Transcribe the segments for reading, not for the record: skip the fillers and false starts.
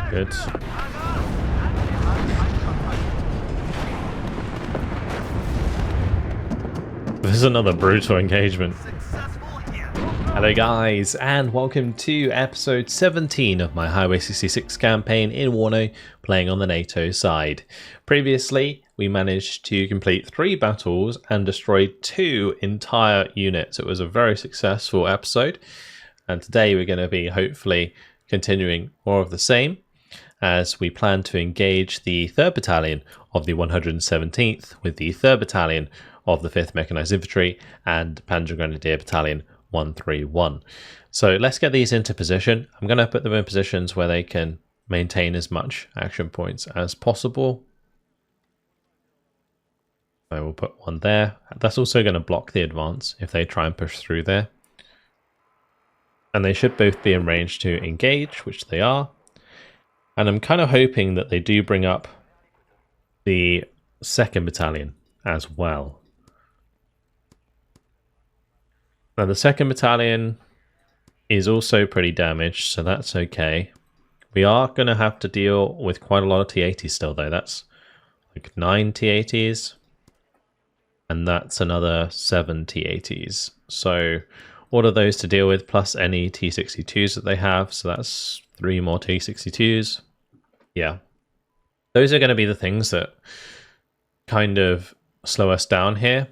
Good. This is another brutal engagement. Hello guys, and welcome to episode 17 of my Highway 66 campaign in WARNO, playing on the NATO side. Previously, we managed to complete 3 battles and destroy 2 entire units. It was a very successful episode, and today we're going to be hopefully continuing more of the same, as we plan to engage the 3rd Battalion of the 117th with the 3rd Battalion of the 5th Mechanized Infantry and Panzer Grenadier Battalion 131. So let's get these into position. I'm going to put them in positions where they can maintain as much action points as possible. I will put one there. That's also going to block the advance if they try and push through there. And they should both be in range to engage, which they are. And I'm kind of hoping that they do bring up the 2nd Battalion as well. Now the 2nd Battalion is also pretty damaged, so that's okay. We are going to have to deal with quite a lot of T-80s still though. That's like 9 T-80s. And that's another 7 T-80s. So all of those to deal with, plus any T-62s that they have. So that's 3 more T-62s. Yeah. Those are going to be the things that kind of slow us down here.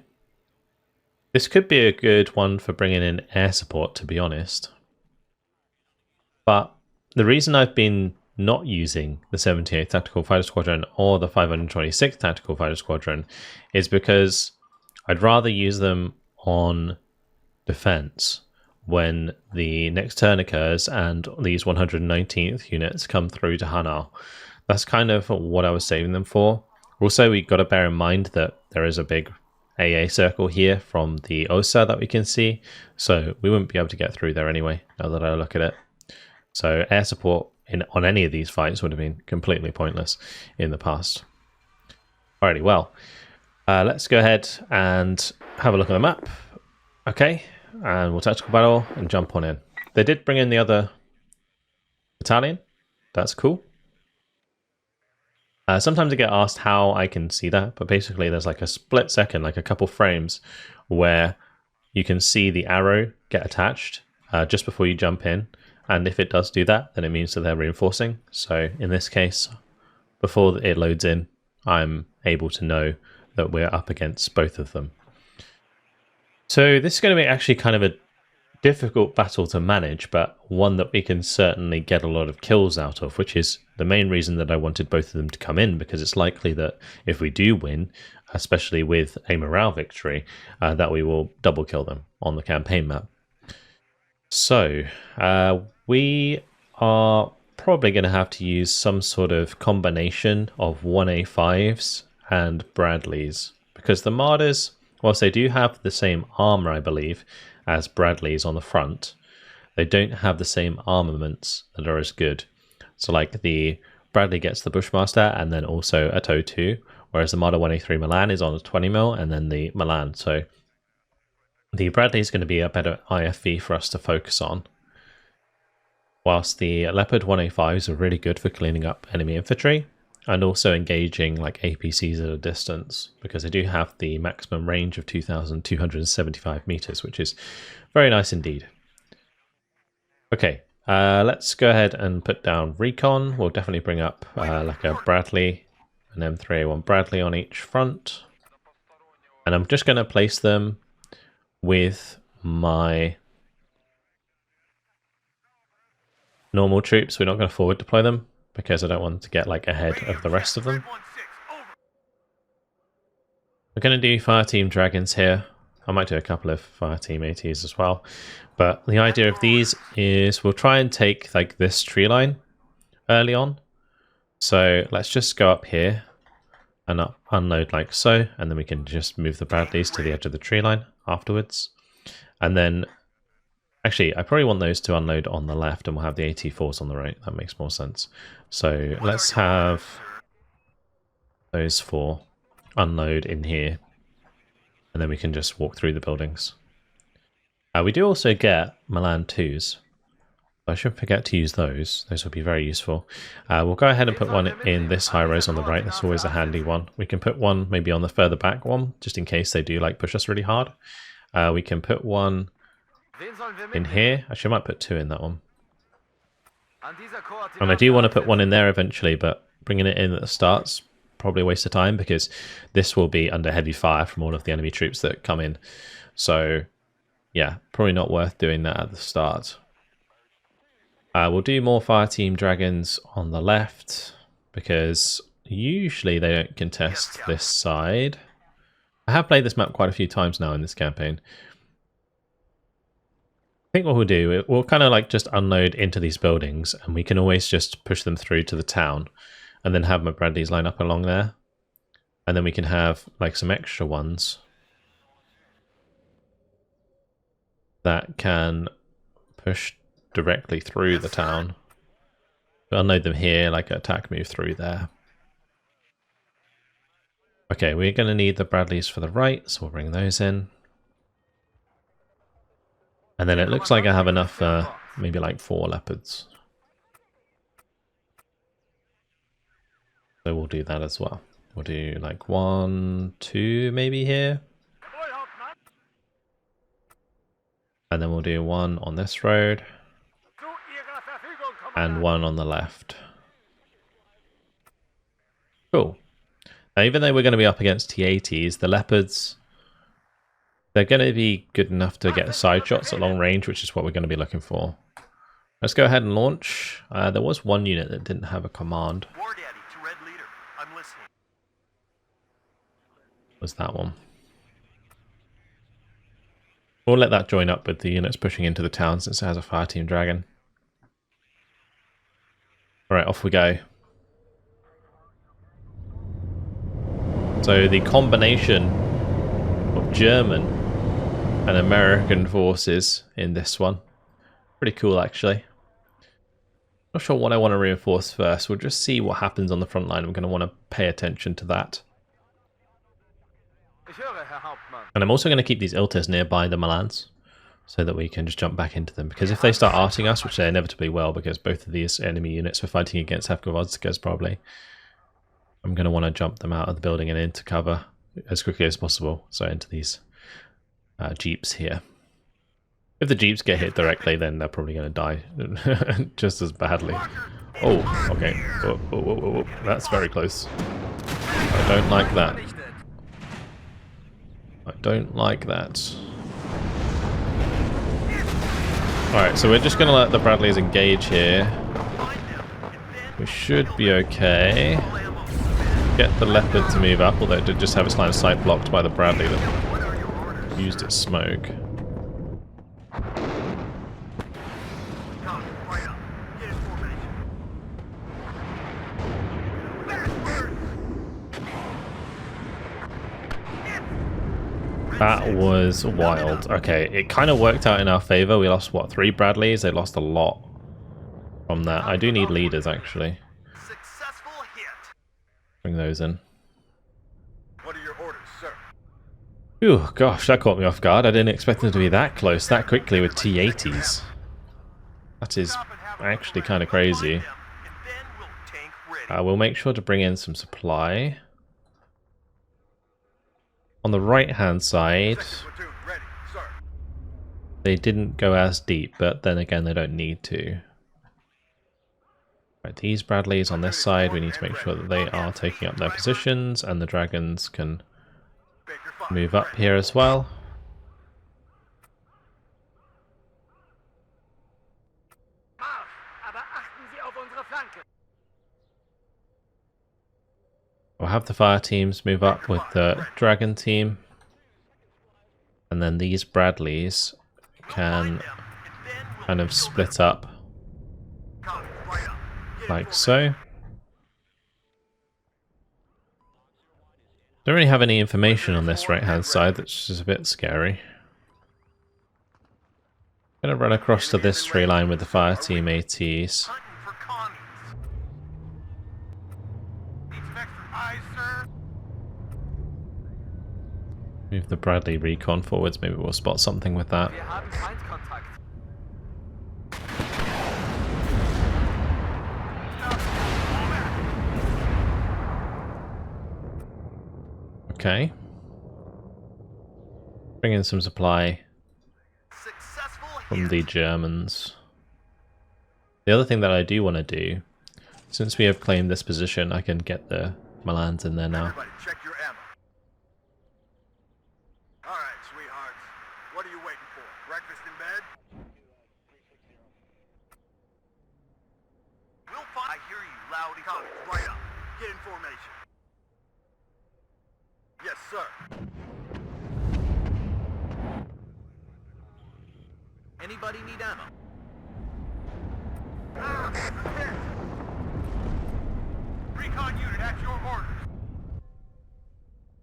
This could be a good one for bringing in air support, to be honest. But the reason I've been not using the 78th Tactical Fighter Squadron or the 526th Tactical Fighter Squadron is because I'd rather use them on defense when the next turn occurs and these 119th units come through to Hanau. That's kind of what I was saving them for. Also, we've got to bear in mind that there is a big AA circle here from the OSA that we can see, so we wouldn't be able to get through there anyway, now that I look at it. So air support on any of these fights would have been completely pointless in the past. Alrighty, well, let's go ahead and have a look at the map. Okay, and we'll tactical battle and jump on in. They did bring in the other battalion. That's cool. Sometimes I get asked how I can see that, but basically there's like a split second, like a couple frames, where you can see the arrow get attached just before you jump in. And if it does do that, then it means that they're reinforcing. So in this case, before it loads in, I'm able to know that we're up against both of them. So this is going to be actually kind of a difficult battle to manage, but one that we can certainly get a lot of kills out of, which is the main reason that I wanted both of them to come in, because it's likely that if we do win, especially with a morale victory, that we will double kill them on the campaign map. So we are probably going to have to use some sort of combination of 1A5s and Bradleys, because the Martyrs, whilst they do have the same armor, I believe, as Bradleys on the front, they don't have the same armaments that are as good. So like the Bradley gets the Bushmaster and then also a TOW 2, whereas the Marder 1A3 Milan is on a 20mm and then the Milan. So the Bradley is going to be a better IFV for us to focus on, whilst the Leopard 1A5s are really good for cleaning up enemy infantry and also engaging like APCs at a distance, because they do have the maximum range of 2,275 meters, which is very nice indeed. Okay, let's go ahead and put down recon. We'll definitely bring up like a Bradley, an M3A1 Bradley on each front. And I'm just going to place them with my normal troops. We're not going to forward deploy them, because I don't want to get like ahead of the rest of them. We're going to do Fireteam Dragons here. I might do a couple of Fireteam ATs as well. But the idea of these is we'll try and take like this tree line early on. So let's just go up here and unload like so, and then we can just move the Bradleys to the edge of the tree line afterwards. And then actually, I probably want those to unload on the left, and we'll have the AT4s on the right. That makes more sense. So let's have those 4 unload in here, and then we can just walk through the buildings. We do also get Milan 2s, I shouldn't forget to use those. Those will be very useful. We'll go ahead and put one in this high rise on the right. That's always a handy one. We can put one maybe on the further back one, just in case they do like push us really hard. We can put one in here. Actually, I might put two in that one. And I do want to put one in there eventually, but bringing it in at the start's probably a waste of time because this will be under heavy fire from all of the enemy troops that come in. So yeah, probably not worth doing that at the start. We'll do more fire team dragons on the left because usually they don't contest this side. I have played this map quite a few times now in this campaign. I think what we'll do, we'll kind of like just unload into these buildings and we can always just push them through to the town and then have my Bradleys line up along there. And then we can have like some extra ones that can push directly through the town. We'll unload them here, like an attack move through there. Okay, we're going to need the Bradleys for the right, so we'll bring those in. And then it looks like I have enough, maybe like 4 leopards. So we'll do that as well. We'll do like 1, 2 maybe here. And then we'll do 1 on this road. And 1 on the left. Cool. Now, even though we're going to be up against T-80s, the leopards, they're going to be good enough to get side shots at long range, which is what we're going to be looking for. Let's go ahead and launch. There was one unit that didn't have a command. Was that one? We'll let that join up with the units pushing into the town since it has a fire team dragon. Alright, off we go. So the combination of German and American forces in this one. Pretty cool actually. Not sure what I want to reinforce first. We'll just see what happens on the front line. We're going to want to pay attention to that. And I'm also going to keep these Iltas nearby the Milans, so that we can just jump back into them. Because if they start arting us, which they inevitably will, because both of these enemy units are fighting against Hevkovodskas probably, I'm going to want to jump them out of the building and into cover as quickly as possible. So into these jeeps here. If the jeeps get hit directly, then they're probably going to die just as badly. Oh, okay. Whoa, whoa, whoa, whoa, whoa. That's very close. I don't like that. I don't like that. Alright, so we're just going to let the Bradleys engage here. We should be okay. Get the Leopard to move up, although it did just have its line of sight blocked by the Bradley that used its smoke. That was wild. Okay, it kind of worked out in our favor. We lost, what, 3 Bradleys? They lost a lot from that. I do need leaders, actually. Bring those in. What are your orders, sir? Ooh, gosh, that caught me off guard. I didn't expect them to be that close, that quickly with T-80s. That is actually kind of crazy. We'll make sure to bring in some supply. On the right-hand side, they didn't go as deep, but then again, they don't need to. Right, these Bradleys on this side, we need to make sure that they are taking up their positions, and the dragons can move up here as well. We'll have the fire teams move up with the dragon team, and then these Bradleys can kind of split up like so. Don't really have any information on this right hand side, that's just a bit scary. I'm gonna run across to this tree line with the fire team ATs. Move the Bradley recon forwards, maybe we'll spot something with that. Okay. Bring in some supply from the Germans. The other thing that I do want to do, since we have claimed this position, I can get the Milans in there now. Everybody, check your ammo. All right, sweethearts. What are you waiting for? Breakfast in bed? We'll find. I hear you loud and clear. Right up. Get in formation. Yes, sir. Anybody need ammo? Recon unit at your orders.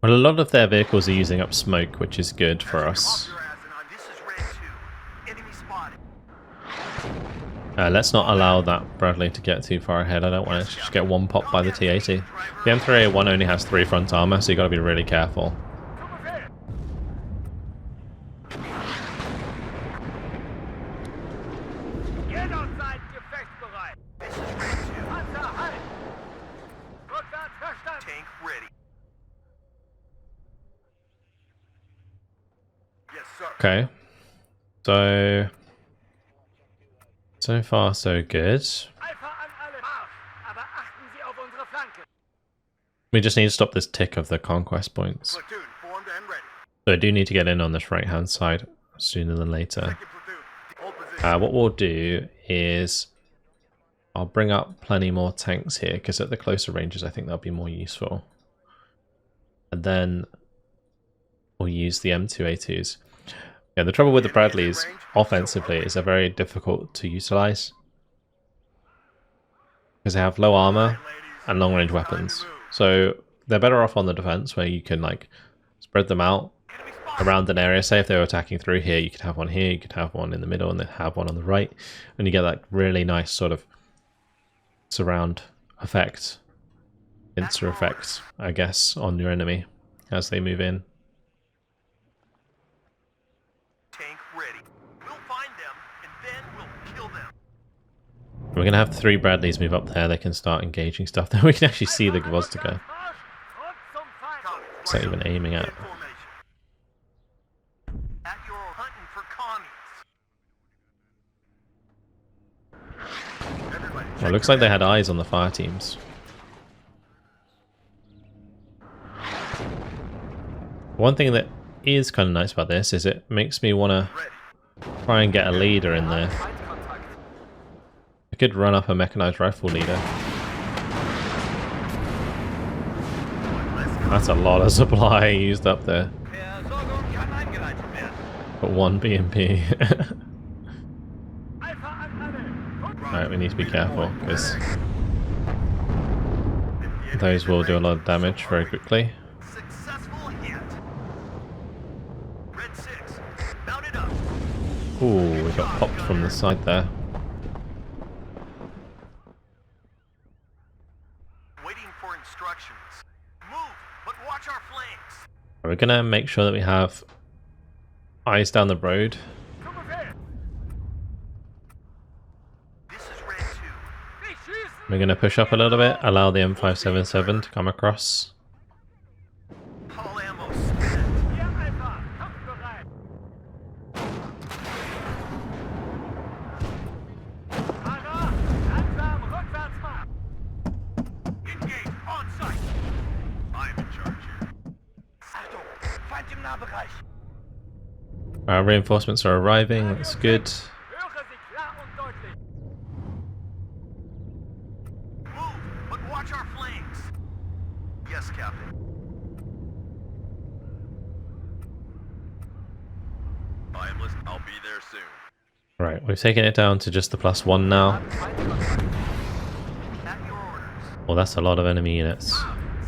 Well, a lot of their vehicles are using up smoke, which is good for us. This is Red 2. Enemy spotted. Let's not allow that Bradley to get too far ahead. I don't want to just get one pop by the T-80. The M3A1 only has 3 front armor, so you got to be really careful. Tank ready. Yes, sir. Okay. So far so good. We just need to stop this tick of the conquest points. Platoon formed and ready. So I do need to get in on this right hand side sooner than later. Second platoon. Hold position. What we'll do is I'll bring up plenty more tanks here, because at the closer ranges I think that'll be more useful. And then we'll use the M2A2s. Yeah, the trouble with the Bradleys offensively is they're very difficult to utilize, because they have low armor and long range weapons. So they're better off on the defense, where you can like spread them out around an area. Say if they were attacking through here, you could have one here, you could have one in the middle, and then have one on the right, and you get that really nice sort of surround effect, pincer effect, I guess, on your enemy as they move in. Tank ready. We'll find them and then we'll kill them. We're going to have 3 Bradleys move up there. They can start engaging stuff. Then we can actually see the Gvozdyka. What's that even aiming at? At your hunting for commies. Everybody, Well, it looks like they had eyes on the fire teams. One thing that is kind of nice about this is it makes me want to try and get a leader in there. I could run up a mechanized rifle leader. That's a lot of supply used up there. But 1 BMP. Alright, we need to be careful, because those will do a lot of damage very quickly. Successful hit. Red 6, mount it up. Ooh, we got popped from the side there. Waiting for instructions. Move, but watch our flanks. We're gonna make sure that we have eyes down the road. This is Red 2. We're gonna push up a little bit, allow the M577 to come across. All ammo spent. Engage on site. I'm in charge here. Our reinforcements are arriving, that's good. Move, but watch our flanks. Yes, Captain. I am listening. I'll be there soon. Right, we've taken it down to just the +1 now. At your orders. Well, that's a lot of enemy units.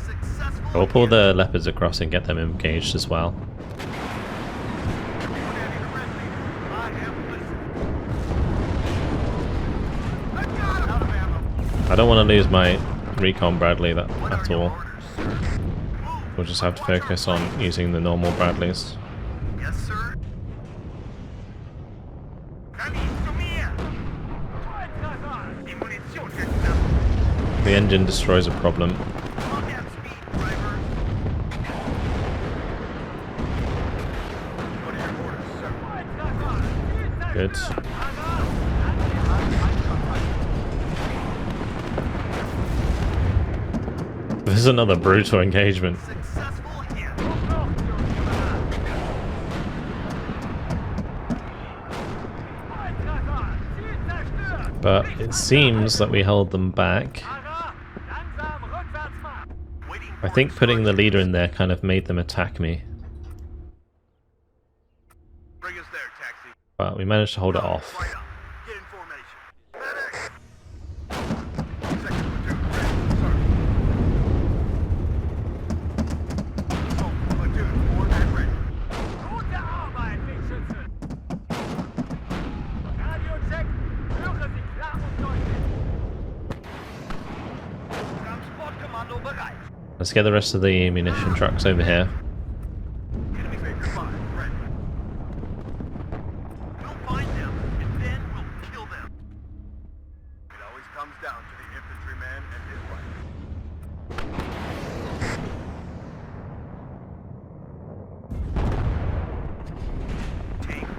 Successful. We'll pull the leopards across and get them engaged as well. I don't want to lose my recon Bradley at all. We'll just have to focus on using the normal Bradleys. Yes, sir. The engine destroys a problem. Good. This is another brutal engagement. Successful hit. But it seems that we held them back. Waiting I for think putting the instructions. leader in there kind of made them attack me. Bring us there, taxi. But we managed to hold it off. Right up. Get in formation. Medic! Second platoon, ready. Sir. Assault platoon, forward and ready. Gute Arbeit, Wegschützen! Radio-Check, höre Sie klar und deutlich. Transportkommando bereit. Let's get the rest of the ammunition trucks over here. Enemy Baker 5, ready. We'll find them, and then we'll kill them. It always comes down to the infantryman and his rifle. Take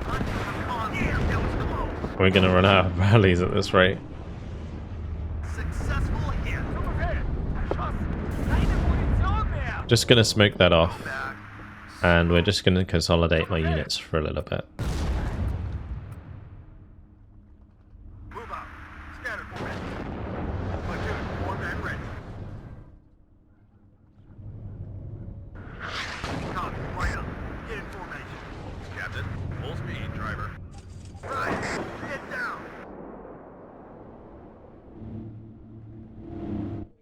on. Yeah, that was the most. We're gonna run out of rallies at this rate. Successful hit. Zu Befehl! Erschossen! Keine Munition mehr! Just gonna smoke that off, Back. and we're just gonna consolidate my units for a little bit. Move out. Scatter formation. Platoon, forward and ready. Copy, right up. Get in formation. Captain, full speed, driver. Right, get down.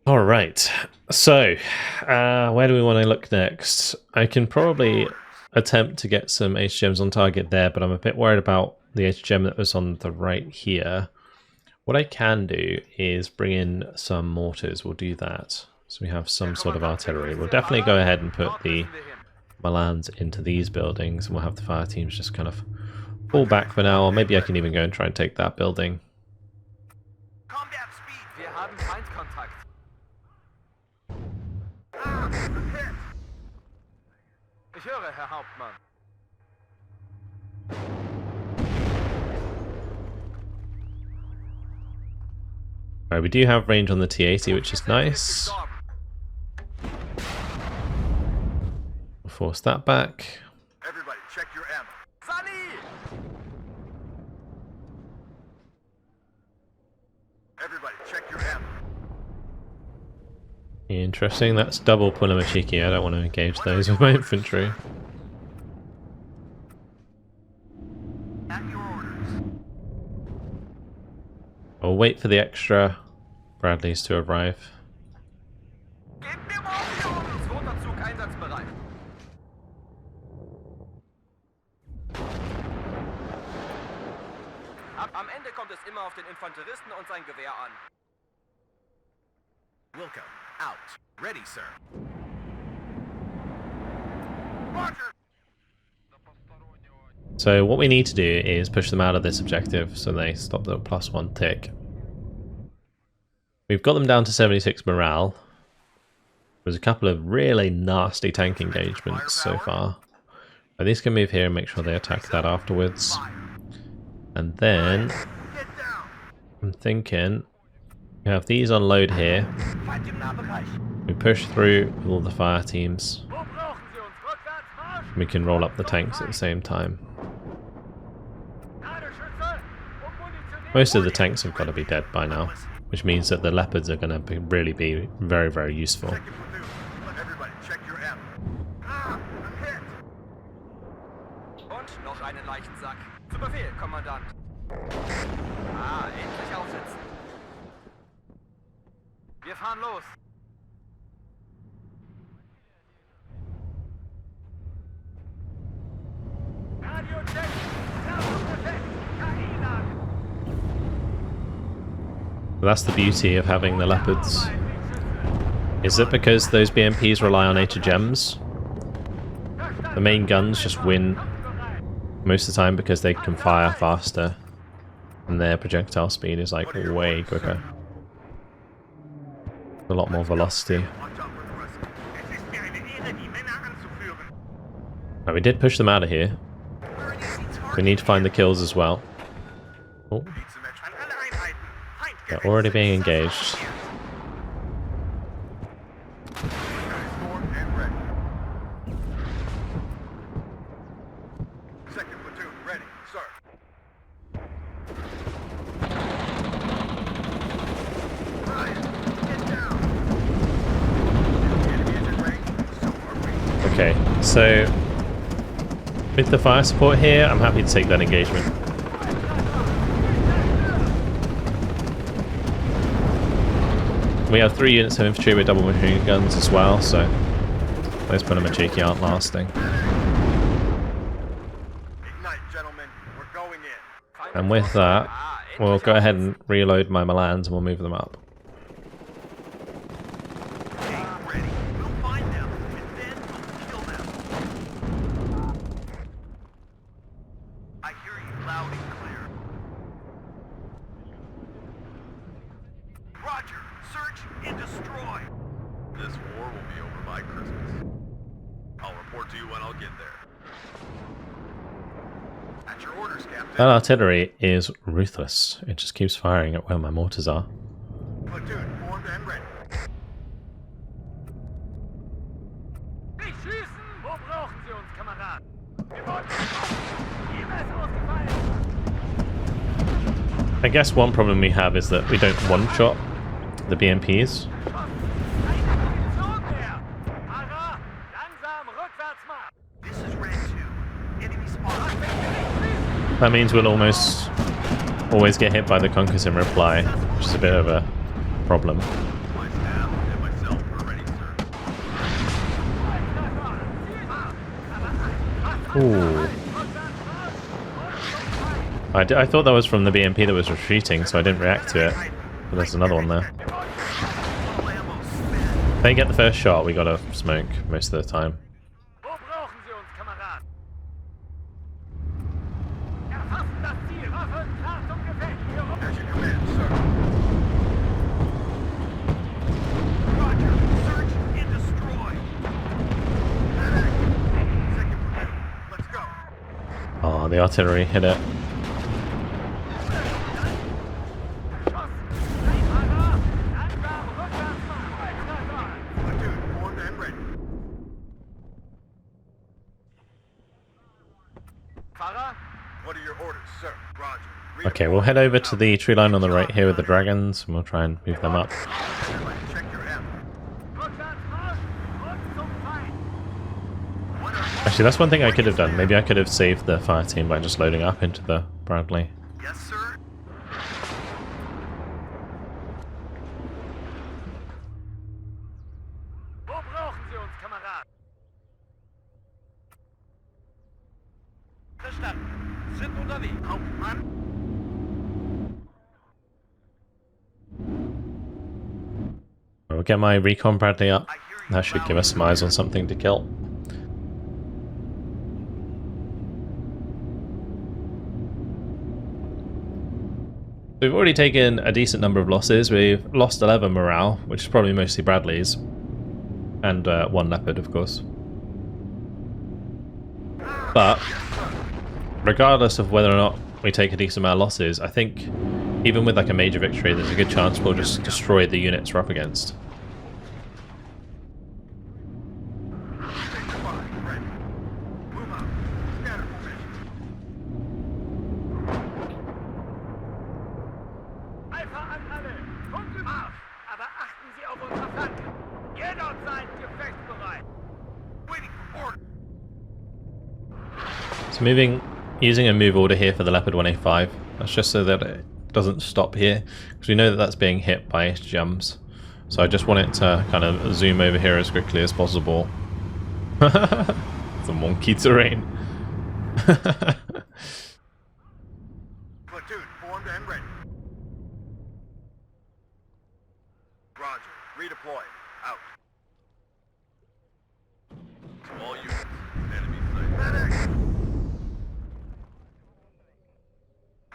Alright, so where do we want to look next? I can probably attempt to get some HGMs on target there, but I'm a bit worried about the HGM that was on the right here. What I can do is bring in some mortars. We'll do that. So we have some sort of artillery. We'll definitely go ahead and put the Milans into these buildings, and we'll have the fire teams just kind of fall back for now, or maybe I can even go and try and take that building. Combat speed. Wir haben Feindkontakt. Ah, hit. Ich höre, Herr Hauptmann. Alright, we do have range on the T-80, which is nice. We'll force that back. Everybody, check your ammo. Sally! Everybody, check your ammo. Interesting, that's double Pulamachiki. I don't want to engage those with my infantry. At your orders. I'll wait for the extra Bradleys to arrive. Gebt mir Munition! Zweiter Zug einsatzbereit. Am Ende kommt es immer auf den Infanteristen und sein Gewehr an. Wilco, out. Ready, sir. Roger. So what we need to do is push them out of this objective so they stop the +1 tick. We've got them down to 76 morale. There's a couple of really nasty tank engagements so far. But these can move here and make sure they attack that afterwards. And then Get down. I'm thinking we have these on load here. Feind im Nahbereich. We push through with all the fire teams. Wo brauchen Sie uns? Rückwärts Marsch! We can roll up the tanks at the same time. Ladeschütze! Ummunitionieren! Most of the tanks have got to be dead by now, which means that the leopards are going to really be very, very useful. Second platoon. Everybody, check your ammo. Ah, I'm hit. Und noch einen Leichensack. Zu Befehl, Kommandant. Ah, endlich aufsitzen. Wir fahren los. Radio-Check. Terroreffekt. KI-Lage. That's the beauty of having the leopards. Is it because those BMPs rely on HGMs? The main guns just win most of the time because they can fire faster and their projectile speed is like way quicker. A lot more velocity. Watch out for the rest. Es ist mir eine Ehre, die Männer anzuführen. Now we did push them out of here. We're an easy target. We need to find the kills as well. Oh, Need some extra. An alle Einheiten. they're already being engaged. Formed and ready. Second platoon ready. Start. Ryan, get down. The enemy is in range. So are we. Okay, so with the fire support here, I'm happy to take that engagement. We have 3 units of infantry with double machine guns as well, so those Panaamachiki aren't lasting. Ignite, gentlemen. We're going in. And with that, we'll go ahead and reload my Milans and we'll move them up. Stay ready. We'll find them, and then we'll kill them. I hear you loud and clear. Roger. Search and destroy. This war will be over by Christmas. I'll report to you when I'll get there. At your orders, Captain. That artillery is ruthless. It just keeps firing at where my mortars are. Platoon formed and ready. Nicht schießen! Wo brauchen Sie uns, Kameraden? Wir wollen niemals ausgefallen! I guess one problem we have is that we don't one-shot the BMPs. This is Red 2. Enemy spotted. That means we'll almost always get hit by the Conquers in reply, which is a bit of a problem. My staff and myself are ready, sir. Ooh. I thought that was from the BMP that was retreating, so I didn't react to it. But there's another one there. All ammo spent. If they get the first shot, we gotta smoke most of the time. Wo brauchen Sie uns, Kameraden? Erfassen das Ziel! Waffen klar zum Gefecht! As you command, sir. Roger. Search and destroy. Second platoon. Let's go. Oh, the artillery hit it. Platoon formed and ready. Fahrer? What are your orders, sir? Roger. Okay, we'll head over to the tree line on the right here with the dragons, and we'll try and move them up. Check your ammo. Rückwärts Marsch und zum Feind! What are Actually, that's one thing I could have done. Maybe I could have saved the fire team by just loading up into the Bradley. Yes, sir. Wo brauchen Sie uns, Kameraden? Verstanden. Sind unterwegs. Hauptmann. We'll get my recon Bradley up. I hear you That should loud give us some eyes on something to kill. We've already taken a decent number of losses. We've lost 11 morale, which is probably mostly Bradley's, and 1 Leopard, of course. But regardless of whether or not we take a decent amount of losses, I think even with like a major victory, there's a good chance we'll just destroy the units we're up against. Take the body. Ready. Move out. Scatter formation. Alpha an alle! Funkelmarsch! Aber achten Sie auf unsere Flanken! Jeder seid gefechtsbereit! Waiting for order. So using a move order here for the Leopard 1A5. That's just so that it doesn't stop here, because we know that that's being hit by jumps. So I just want it to kind of zoom over here as quickly as possible. It's a monkey terrain. Platoon formed and ready. Roger. Redeploy. Out. To all units. Enemy sight. Medic!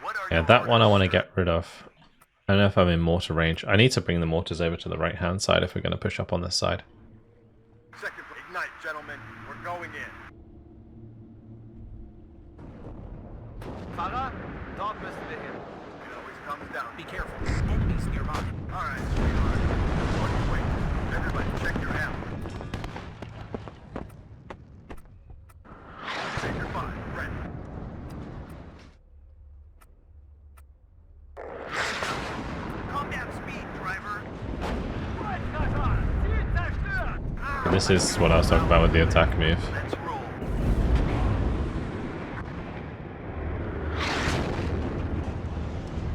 What are Yeah, your that one I orders, want to sir? get rid of. I don't know if I'm in mortar range. I need to bring the mortars over to the right hand side if we're going to push up on this side. Second, ignite, gentlemen. We're going in. Fahrer, dort müssen wir hin. Be careful. Enemies nearby. All right, sweetheart. What are you waiting? Everybody, check your ammo. Major 5, ready. Combat speed, driver. Volltreffer! Ziel zerstört! This is what I was talking about with the attack move. Let's roll.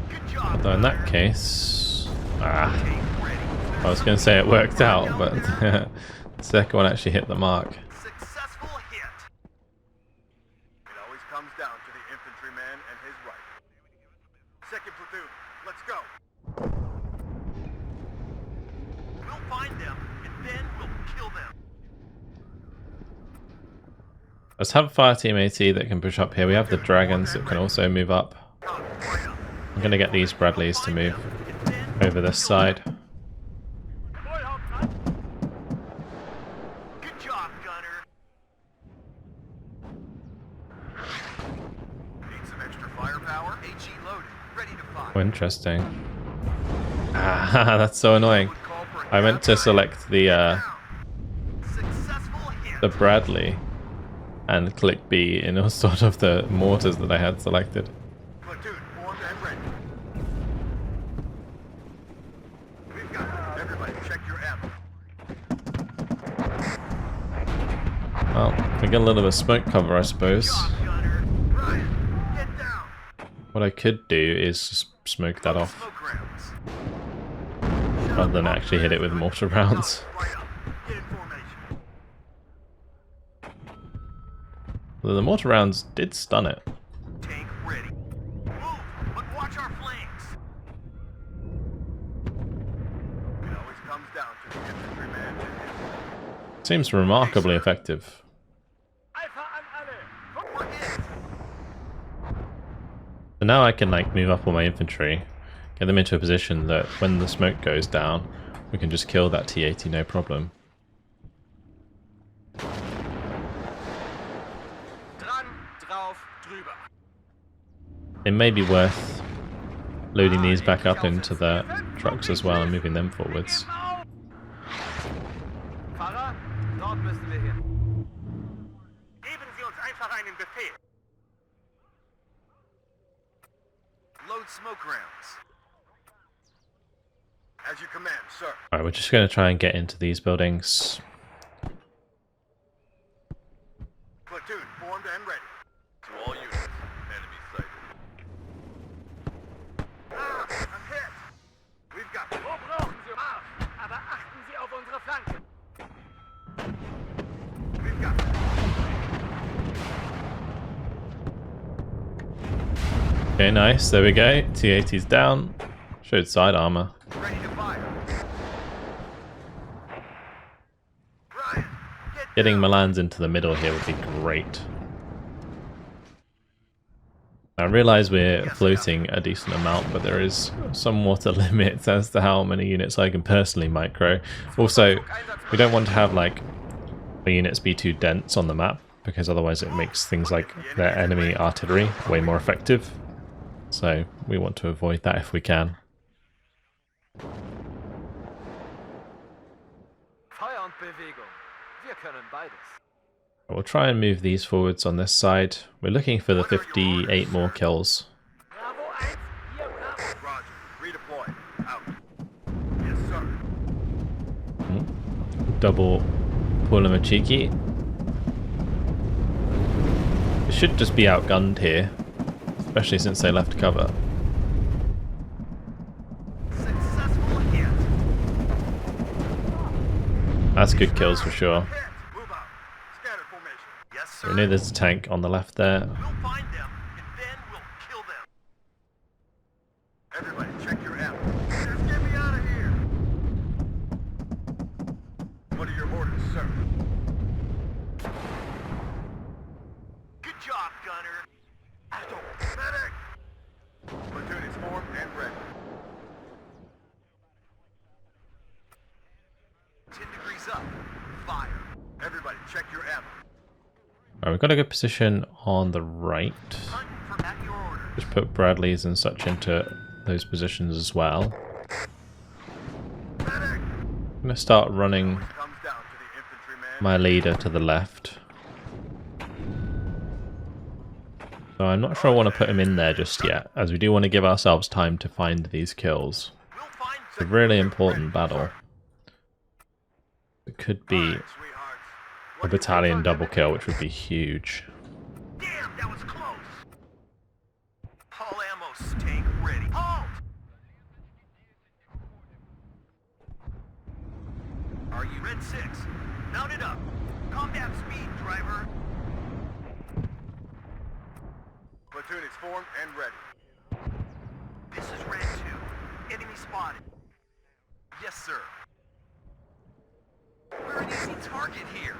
Good job. Although in that case, I was going to say it worked out, but the second one actually hit the mark. Successful hit. It always comes down to the infantryman and his rifle. Second platoon, let's go. We'll find them, and then we'll kill them. Let's have a fire team AT that can push up here. We have the dragons that can also move up. Come, right up. I'm going to get these Bradleys to move And then over this side. Jawohl, Hauptmann! good job, gunner. Need some extra firepower? HE loaded, ready to fire. Oh, interesting. Ah, that's so annoying. Would call for a I meant to down. select the Successful hit. Bradley and click B in all sort of the mortars that I had selected. Platoon formed and ready. We've got it. Everybody, check your ammo. Well, we get a little bit of smoke cover, I suppose. Good job, gunner. Ryan, get down. What I could do is just smoke that off Smoke rounds. rather than actually hit it with mortar rounds. Right up. Get in formation. Although the mortar rounds did stun it. Tank ready. Move, but watch our flanks. It always comes down to the infantryman and his Seems remarkably effective. Alpha an alle! We're in. So now I can like move up all my infantry, get them into a position that when the smoke goes down, we can just kill that T-80 no problem. Dran, drauf, drüber. It may be worth loading these back up into the trucks as well and moving them forwards. Fahrer, dort müssen wir hin. Geben Sie uns einfach einen Befehl. Load smoke rounds. As you command, sir. Alright, we're just going to try and get into these buildings. Platoon formed and ready. To all units, enemy sighted. Ah, I'm hit. We've got Wo brauchen Sie Marsch? Aber achten Sie auf unsere Flanken! We've got Okay, nice. There we go. T-80's down. Showed side armor. ready to fire. Ryan, get Getting down. Milans into the middle here would be great. I realize we're floating a decent amount, but there is some water limits as to how many units I can personally micro. Also, we don't want to have like the units be too dense on the map, because otherwise it makes things like their enemy artillery way more effective. So we want to avoid that if we can. Feuer und Bewegung. Wir können beides. We'll try and move these forwards on this side. We're looking for the 58 more kills. Bravo 1, hier Bravo! Roger. Redeploy. Out. Yes, sir. Double Pulamachiki. It should just be outgunned here, especially since they left cover. Successful hit. That's good kills for sure. Hit. Move out. Scatter formation. Yes, sir. We know there's a tank on the left there. We'll find them, and then we'll kill them. Everybody, check your ammo. Just get me out of here. What are your orders, sir? Good job, gunner. Achtung, medic. Platoon is formed and ready. 10 degrees up. Fire. Everybody, check your ammo. Alright, we've got a good position on the right. Hunt for at your orders. Just put Bradleys and such into those positions as well. I'm going to start running Comes down to the infantryman. my leader to the left. So I'm not sure I want to put him in there just yet, as we do want to give ourselves time to find these kills. We'll find It's a really important battle. It could be sweethearts. a battalion double kill, which would be huge. Damn, that was close. All ammo tank ready. Halt! Are you Red 6? Mount it up. Combat speed, driver. Platoon is formed and ready. This is Red 2. Enemy spotted. Yes, sir. We're an easy target here.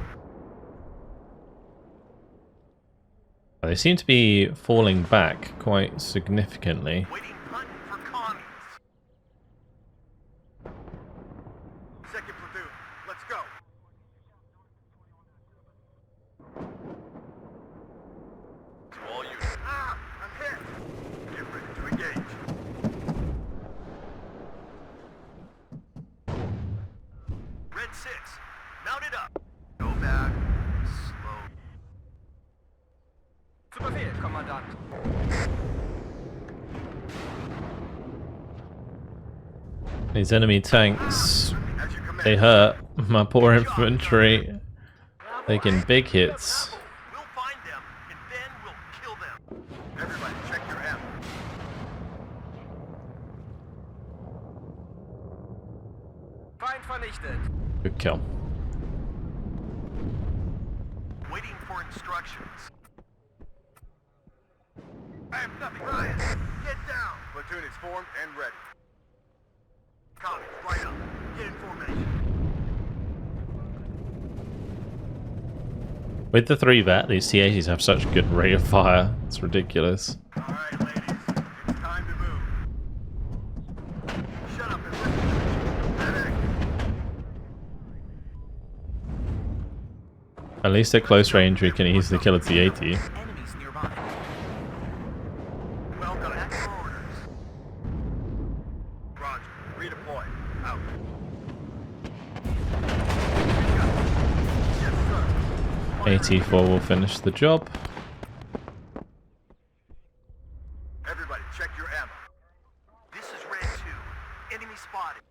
They seem to be falling back quite significantly. Waiting hunt for commies. Second platoon, let's go. To all units. Ah, I'm hit. Get ready to engage. Red 6, mount it up. Go back. Slow. Zu Befehl, Kommandant. These enemy tanks, As you command. they hurt. My poor infantry taking big hits. We'll find them, and then we'll kill them. Everybody, check your ammo. Feind vernichtet. Good kill. Waiting for instructions. I have nothing. Ryan, get down. Platoon is formed and ready. Commies, right up. Get in formation. With the 3-vet, these T-80s have such good rate of fire. It's ridiculous. All right, ladies. It's time to move. Shut up and listen. Medic! At least at close range, we can easily kill a T-80. Enemies nearby. Well done. Back for orders. Roger. Redeploy. Out. Yes, sir. 84 will finish the job. Everybody, check your ammo. This is Red 2. Enemy spotted.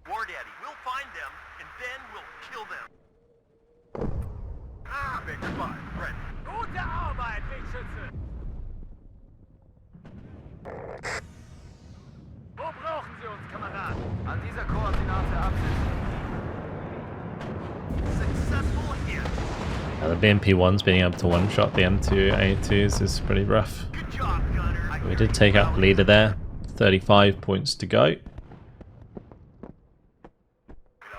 War Daddy, we'll find them, and then we'll kill them. Ah, Baker 5, ready. Gute Arbeit, Wegschütze! Wo brauchen Sie uns, Kameraden? An dieser Koordinate absetzen. Successful hit. The BMP-1s being able to one-shot the M2A2s is pretty rough. Good job, Gunner. We did take out the leader there. 35 points to go. It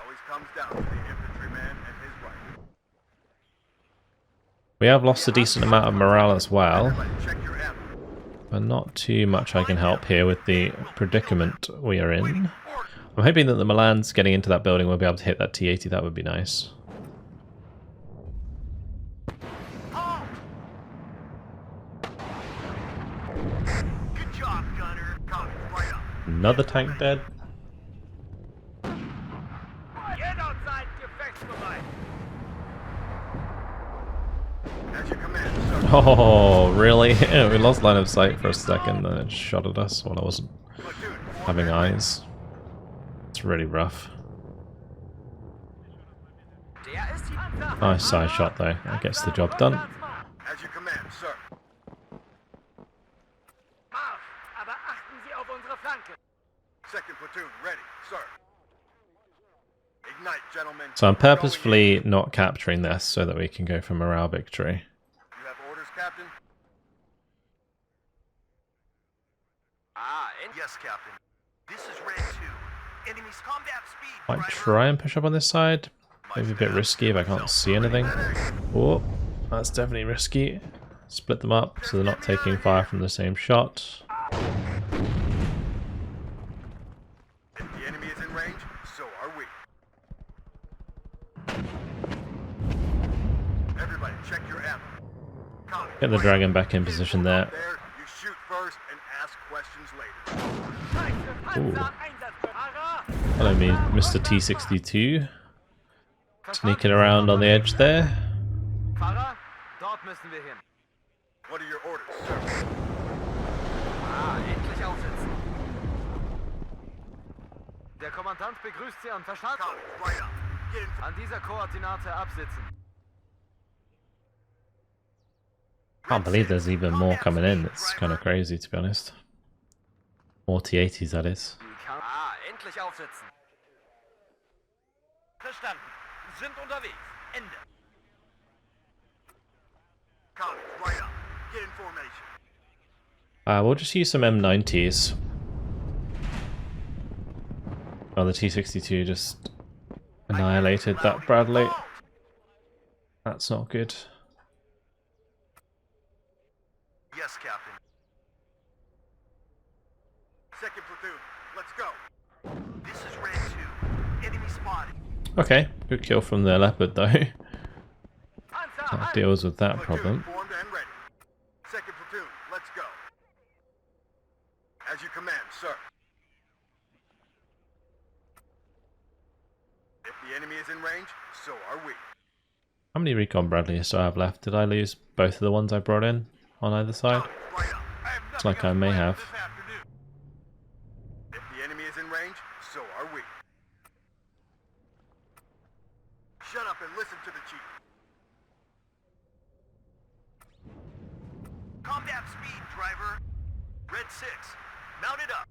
always comes down to the infantryman and his right. We have lost a decent amount of morale as well, Everybody, check your ammo. but not too much I can help here with the predicament we are in. I'm hoping that the Milan's getting into that building will be able to hit that T-80. That would be nice. Halt! Good job, Gunner. Commies, right up. Another tank dead. Jederzeit gefechtsbereit! As you command, sir. Oh, really? We lost line of sight for a second, then it shot at us when I wasn't Platoon, having eyes. It's really rough. Der ist hier. Nice side shot though. That gets the job done. As you command, sir. Marsch! Aber achten Sie auf unsere Flanke! Second platoon, ready, sir. Ignite, gentlemen. So I'm We're going purposefully not capturing this so that we can go for morale victory. in. You have orders, Captain? Yes, Captain. This is Red 2. Enemy's combat speed, Might driver. try and push up on this side. Maybe a bit risky if I can't see anything. Oh, that's definitely risky. Split them up so they're not taking fire from the same shot. If the enemy is in range, so are we. Everybody, check your ammo. Commies, Get the right dragon up. back in position there. There, you shoot first and ask questions later. Follow me, Mr. T62. Sneaking around on the edge there. Fahrer, dort müssen wir hin. What are your orders, sir? Endlich aufsitzen. Der Kommandant begrüßt Sie am Verstand. Copy. Right up. Get in. An dieser Koordinate absitzen. Can't believe there's even more coming in. It's kind of crazy, to be honest. More T80s, that is. Endlich aufsitzen. Verstanden. Sind unterwegs. Ende. Copy. Right up. Get in formation. We'll just use some M90s. Oh, the T62 just annihilated that Bradley. That's not good. Yes, Captain. Second platoon. Let's go. This is Red 2. Enemy spotted. Okay, good kill from the Leopard though. That deals with that problem. Platoon formed and ready. Second platoon. Let's go. As you command, sir. If the enemy is in range, so are we. How many recon Bradleys do I have left? Did I lose both of the ones I brought in on either side? Right up. Looks like I may have. If the enemy is in range, so are we. Shut up and listen to the chief. Combat speed, driver. Red 6. Mount it up.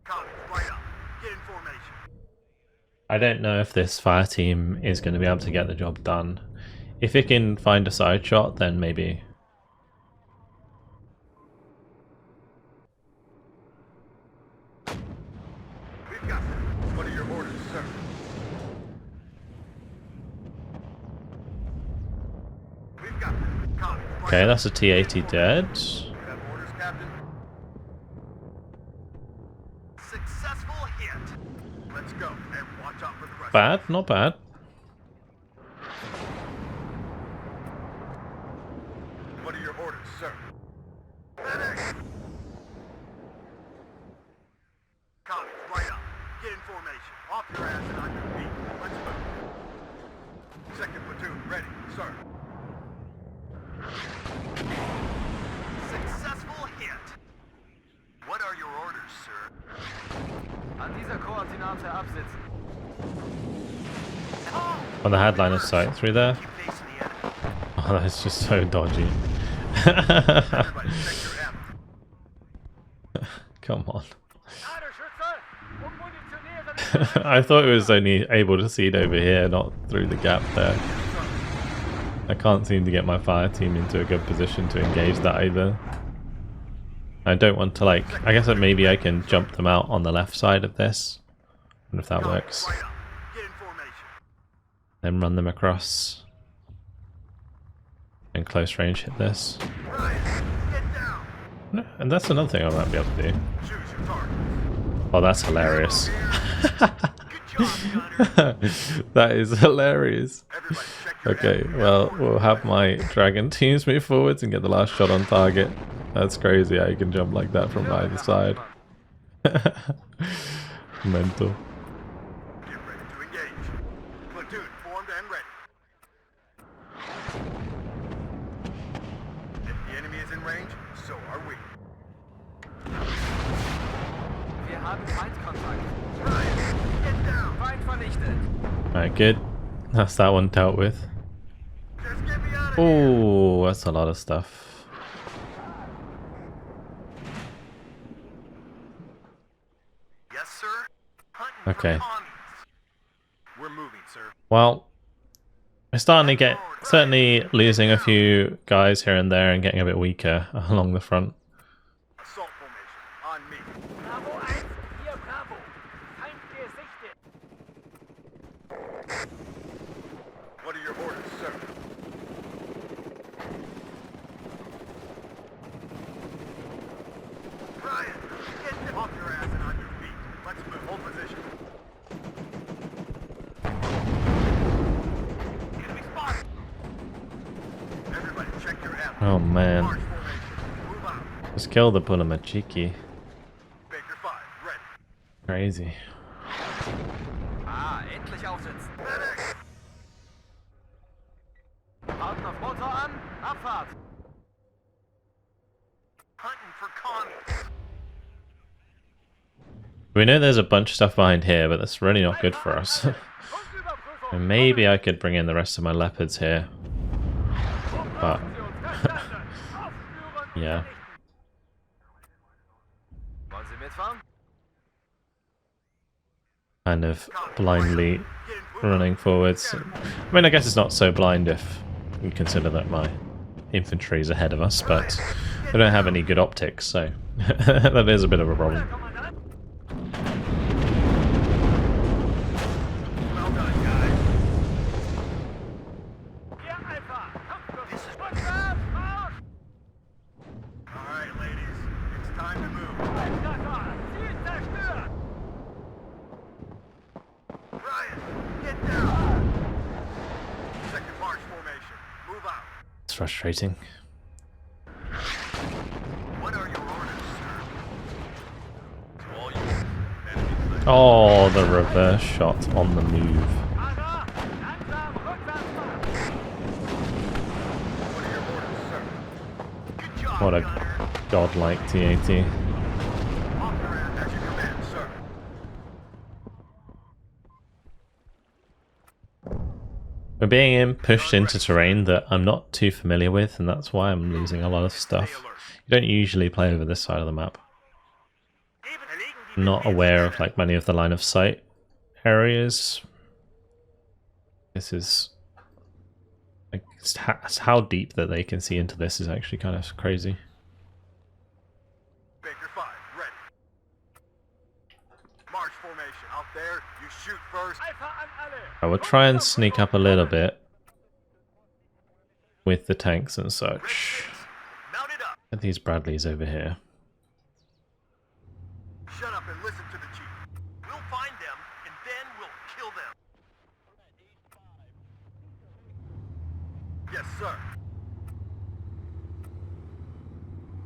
Copy. Right up. Get in formation. I don't know if this fire team is going to be able to get the job done. If it can find a side shot, then maybe. We've got them. What are your orders, sir? We've got them. Copy. Right Okay, up. that's a T80 dead. You have orders, Captain? Successful hit. Let's go and watch out for the rest. Bad, not bad. What are your orders, sir? Medic! Copy. Right up. Get in formation. Off your ass and on your feet. Let's move. Second platoon ready, sir. Successful hit. What are your orders, sir? An dieser Koordinate absitzen. On the headline of sight through there. Keep facing the enemy. Oh, that's just so dodgy. Everybody, check your ammo. Come on. Ladeschütze und munitionieren. I thought it was only able to see it over here, not through the gap there. I can't seem to get my fire team into a good position to engage that either. I don't want to, like, I guess that maybe I can jump them out on the left side of this. I wonder if that works. Right up. Get in formation. Then run them across. And close range hit this. Ryan, get down. No, and that's another thing I might be able to do. Choose your target. Oh, that's hilarious. Good job, Gunner. That is hilarious. Everybody, check your Okay, ammo. well, we'll have my dragon teams move forwards and get the last shot on target. That's crazy how you can jump like that from either side. Mental. Get ready to engage. Platoon formed and ready. If the enemy is in range, so are we. Wir haben Feindkontakt. Ryan, get down. Feind vernichtet. Alright, good. That's that one dealt with. Just get me out of here. Oh, that's a lot of stuff. Yes, sir. Hunting Okay. for commies. We're moving, sir. Well, we're starting to get, certainly losing a few guys here and there and getting a bit weaker along the front. Assault formation on me. Bravo 1, hier Bravo. Feind gesichtet. What are your orders, sir? Ryan, get off your ass and on your feet. Let's move. Hold position. Enemy spotted. Everybody, check your ammo. Oh man. March formation. Move kill the Pulamachiki. Baker 5, ready. Crazy. Ah, endlich aufsitzen. Medic! Halten auf Motor an, Abfahrt. Hunting for commies. We know there's a bunch of stuff behind here, but that's really not good for us. And maybe I could bring in the rest of my leopards here. But yeah. Wollen Sie mitfahren? Kind of blindly running forwards. I mean, I guess it's not so blind if we consider that my infantry is ahead of us, but they don't have any good optics, so that is a bit of a problem. Well done, guys. Ja, Alpha! This is... Rückwärts, Marsch! Alright, ladies. It's time to move. Treffer! Ziel zerstört! Ryan, get down! Second march formation. Move out. It's frustrating. What are your orders, sir? To all units, enemy Oh, the reverse shot on the move. Fahrer, langsam Rückwärtsmarsch! What are your orders, sir? Good job, What a gunner. godlike TAT. Operator at your command, sir. We're being pushed into terrain that I'm not too familiar with, and that's why I'm losing a lot of stuff. You don't usually play over this side of the map. I'm not aware of like many of the line of sight areas. This is like how deep that they can see into this is actually kind of crazy. Baker 5, ready. March formation. Out there, you shoot first. Alpha an alle! I will try and sneak up a little bit with the tanks and such. Mount it up. Get these Bradleys over here. Shut up and listen to the chief. We'll find them, and then we'll kill them. Yes, sir.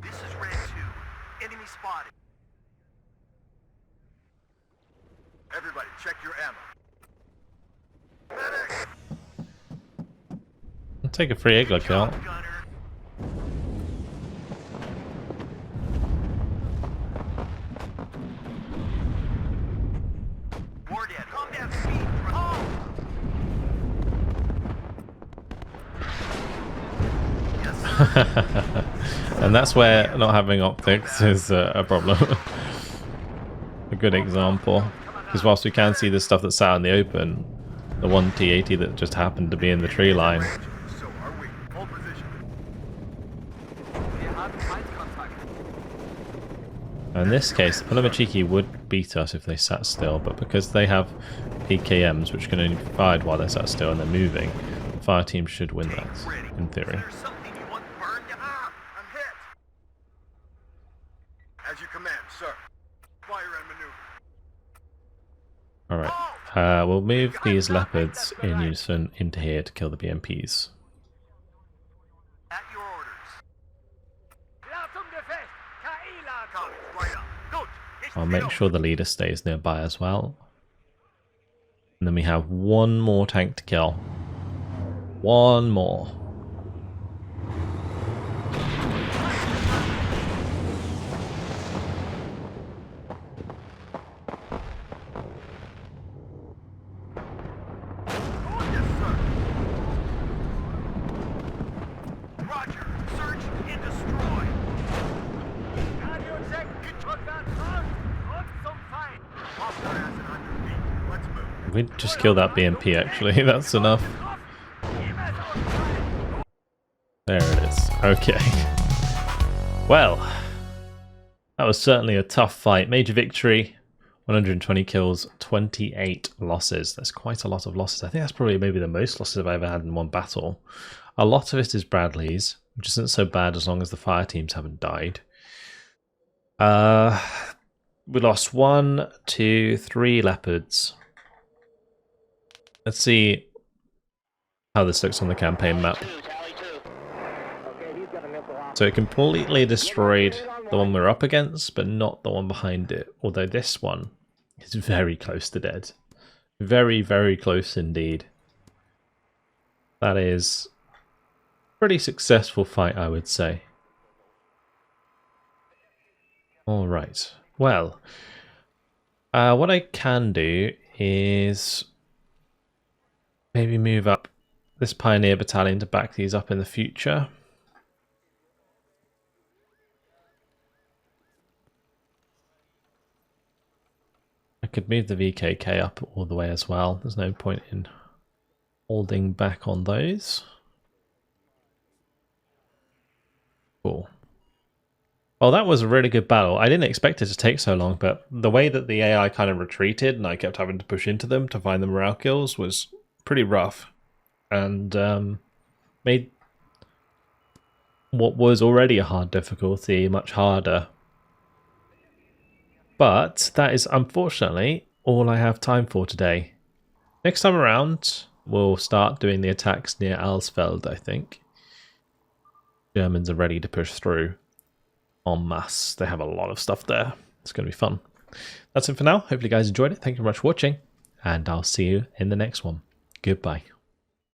This is Red 2. Enemy spotted. Everybody, check your ammo. Medic! I'll take a free egg look out. Gunner. War Dad, calm down, speed. Oh! Yes, sir. And that's where not having optics is a problem. A good example. Because whilst we can see the stuff that's out in the open, the one T-80 that just happened to be in the tree line. So are we. Hold position. Wir haben Feindkontakt. In this case, the Pulamachiki would beat us if they sat still, but because they have PKMs, which can only be fired while they're sat still and they're moving, the fire team should win that, in theory. There's something you want burned? Ah, I'm hit. As you command, sir. Fire and maneuver. Alright, we'll move these leopards in unison into here to kill the BMPs. At your orders. Klar zum Gefecht! KI-Lager! Commies, right up. Gut. I'll make sure the leader stays nearby as well. And then we have one more tank to kill. One more. Yes, sir. Roger. Search and destroy. Radio check! Rückwärtsmarsch! Und zum Feind! Off their ass and on your feet. Let's move. We just kill that BMP actually, that's enough. There it is. Okay. Well, that was certainly a tough fight. Major victory, 120 kills, 28 losses. That's quite a lot of losses. I think that's probably maybe the most losses I've ever had in one battle. A lot of it is Bradley's, which isn't so bad as long as the fire teams haven't died. We lost 1, 2, 3 leopards. Let's see how this looks on the campaign map. So it completely destroyed the one we're up against, but not the one behind it. Although this one is very close to dead. Very, very close indeed. That is a pretty successful fight, I would say. Alright, well, what I can do is maybe move up this Pioneer Battalion to back these up in the future. I could move the VKK up all the way as well. There's no point in holding back on those. Cool. Well, that was a really good battle. I didn't expect it to take so long, but the way that the AI kind of retreated and I kept having to push into them to find the morale kills was pretty rough. And made what was already a hard difficulty much harder. But that is unfortunately all I have time for today. Next time around, we'll start doing the attacks near Alsfeld, I think. Germans are ready to push through en masse. They have a lot of stuff there. It's going to be fun. That's it for now. Hopefully you guys enjoyed it. Thank you very much for watching, and I'll see you in the next one. Goodbye.